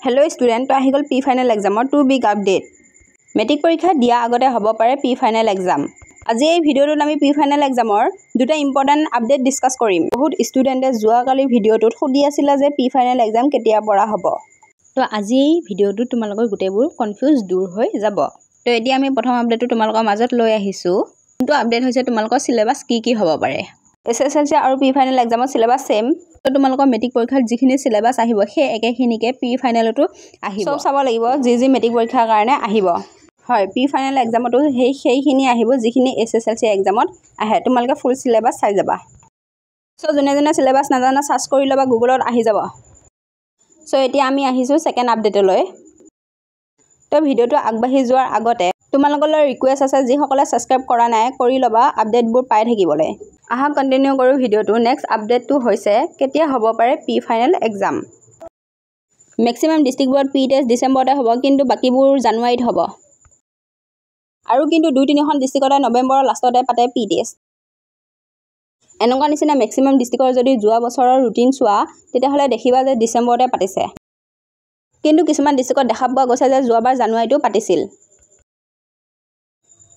Hello student, to ahigol P final exam or 2 big update. Metric পৰীক্ষা দিয়া আগতে হ'ব পাৰে P final exam. আজি এই ভিডিওটোত আমি P final examৰ দুটা ইম্পৰ্টেন্ট আপডেট ডিসকাস কৰিম। বহুত ষ্টুডেন্টে যোৱা কালি ভিডিওটোত সুধি আছিল যে P final exam কেতিয়া পৰা হ'ব। তো আজি এই ভিডিওটোত তোমালোকৰ গুটেবোৰ কনফিউজ দূৰ হৈ যাব। তো এতিয়া আমি প্ৰথম আপডেটটো তোমালোকৰ মাজত লৈ আহিছো। কিন্তু আপডেট হৈছে তোমালোকৰ সিলেবাস কি হ'ব পাৰে। SSLC আৰু P final examৰ সিলেবাস সেম। তো তোমালোকৰ মেট্ৰিক পৰীক্ষাৰ যিখিনি সিলেবাস আহিব সেই একেখিনিকে P ফাইনেলটো আহিব সব চাব লাগিব যি মেট্ৰিক পৰীক্ষাৰ কাৰণে আহিব হয় P ফাইনেল এক্সামটো সেইখিনি আহিব যিখিনি SSLC এক্সামত আহে তোমালোকে ফুল সিলেবাস চাই যাবা সো জনে সিলেবাস নাজানা সার্চ কৰি লবা গুগলত আহি যাব সো এতিয়া আমি আহিছো সেকেন্ড আপডেটলৈ তো ভিডিওটো আগবাঢ়ি যোৱাৰ আগতে তোমালোকলৈ ৰিকুৱেষ্ট আছে যি সকলে সাবস্ক্ৰাইব কৰা নাই কৰি লবা আপডেটবোৰ পাই থাকিবলৈ আহা কন্টিনিউ কৰো ভিডিওটো নেক্সট আপডেটটো হৈছে কেতিয়া হ'ব পাৰে P ফাইনেল এক্সাম ম্যাক্সিমাম ডিস্ট্ৰিক্টবোৰত P টেষ্ট ডিসেম্বৰতে হ'ব কিন্তু বাকিবোৰ জানুৱাৰীত হ'ব আৰু কিন্তু 2-3খন ডিস্ট্ৰিক্টতে নৱেম্বৰৰ লাষ্টতে পাতে P টেষ্ট এনেকুৱা নিচিনা ম্যাক্সিমাম ডিস্ট্ৰিক্টৰ যদি যোৱা বছৰৰ ৰুটিন চোৱা তেতিয়াহলে দেখিবা যে ডিসেম্বৰতে পাতিছে কিন্তু কিছুমান ডিস্ট্ৰিক্টত দেখা পোৱা গৈছে যে যোৱাবাৰ জানুৱাৰীটো পাতিছিল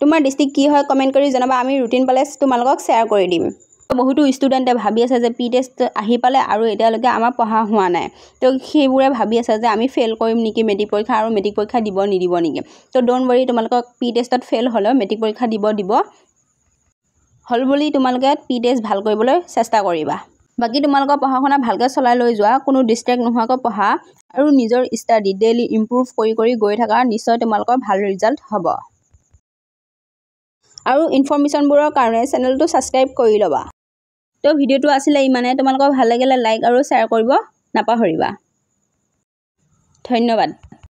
তোমাৰ ডিস্ট্ৰিক্ট কি হয় কমেন্ট কৰি জনাবা আমি ৰুটিন পালে তোমালোকক শেয়াৰ কৰি দিম বহুতো ষ্টুডেন্টে ভাবি আছে যে P টেষ্ট আহি পালে আৰু এতিয়ালৈকে আমাৰ পঢ়া হোৱা নাই তো সেইবোৰে ভাবি আছে যে আমি ফেল কৰিম নেকি মেট্ৰিক পৰীক্ষা আৰু মেট্ৰিক পৰীক্ষা দিব নিদিব নেকি তো ডোন্ট वरी তোমালোকক P টেষ্টত ফেল হলে মেট্ৰিক পৰীক্ষা দিব হল বুলি তোমালোকে P টেষ্ট ভাল কৰিবলৈ চেষ্টা কৰিবা বাকি তোমালোকৰ পঢ়াশুনা ভালকৈ চলাই লৈ যোৱা কোনো ডিস্ট্ৰেক্ট নোহোৱাকৈ পঢ়া আৰু নিজৰ ষ্টাডি ডেইলি ইমপ্ৰুভ কৰি গৈ থাকা নিশ্চয় তোমালোকৰ ভাল ৰিজাল্ট হ'ব আৰু ইনফৰমেশনবোৰৰ কাৰণে চেনেলটো সাবস্ক্ৰাইব কৰি লবা তো ভিডিওটো আছিলে ইমানে তোমালোকৰ ভাল লাগিলে লাইক আৰু শেয়াৰ কৰিব নাপাহৰিবা ধন্যবাদ